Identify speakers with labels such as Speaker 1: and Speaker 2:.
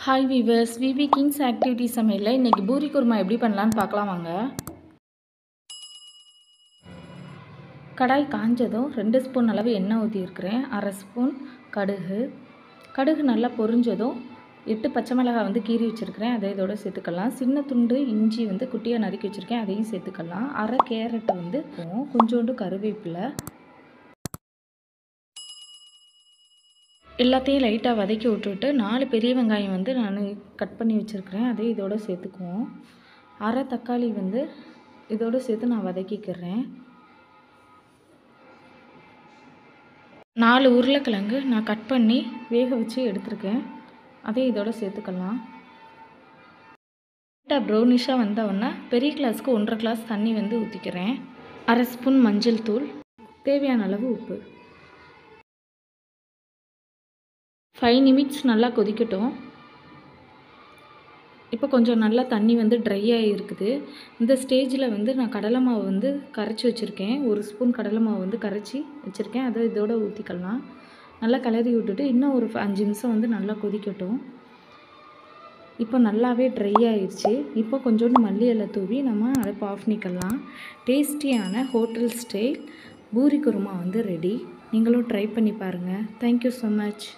Speaker 1: Hi viewers, விவி Kings activity சமையலில் இன்றைக்கி பூரி குருமா எப்படி பண்ணலான்னு பார்க்கலாம் வாங்க. கடாய் காஞ்சதும் 2 ஸ்பூன் அளவு எண்ணெய் ஊற்றியிருக்கிறேன். 1/2 ஸ்பூன் கடுகு நல்லா பொரிஞ்சதும் 8 பச்சை மிளகாய் கீறி வச்சுருக்கிறேன். அதை இதோட சேர்த்துக்கலாம். சின்ன துண்டு இஞ்சி குட்டியாக நறுக்கி வச்சுருக்கேன், அதையும் சேர்த்துக்கலாம். 1/2 கேரட்டை கொஞ்சோண்டு கருவேப்பிலை எல்லாத்தையும் லைட்டாக வதக்கி விட்டுட்டு 4 பெரிய வெங்காயம் நான் கட் பண்ணி வச்சுருக்கிறேன், அதை இதோடு சேர்த்துக்குவோம். 1/2 தக்காளி இதோடு சேர்த்து நான் வதக்கிக்கிறேன். 4 உருளைக்கிழங்கு நான் கட் பண்ணி வேக வச்சு எடுத்துருக்கேன், அதை இதோடு சேர்த்துக்கலாம். லைட்டாக ப்ரௌனிஷாக வந்தவுடனே பெரிய கிளாஸுக்கு 1/2 கிளாஸ் தண்ணி ஊற்றிக்கிறேன். 1/2 ஸ்பூன் மஞ்சள் தூள், தேவையான அளவு உப்பு. 5 நிமிட்ஸ் நல்லா கொதிக்கட்டும். இப்போ கொஞ்சம் நல்லா தண்ணி ட்ரை ஆகிருக்குது. இந்த ஸ்டேஜில் நான் கடலை மாவு கரைச்சி வச்சுருக்கேன். 1 ஸ்பூன் கடலை மாவு கரைச்சி வச்சுருக்கேன், அதை இதோட ஊற்றிக்கலாம். நல்லா கிளறி விட்டுட்டு இன்னும் ஒரு 5 நிமிஷம் நல்லா கொதிக்கட்டும். இப்போ நல்லாவே ட்ரை ஆயிடுச்சு. இப்போ கொஞ்சோண்டு மல்லி இலை தூவி நம்ம அடுப்பை ஆஃப் பண்ணிக்கலாம். டேஸ்டியான hotel style puri kurma ready. நீங்களும் ட்ரை பண்ணி பாருங்கள். Thank you so much.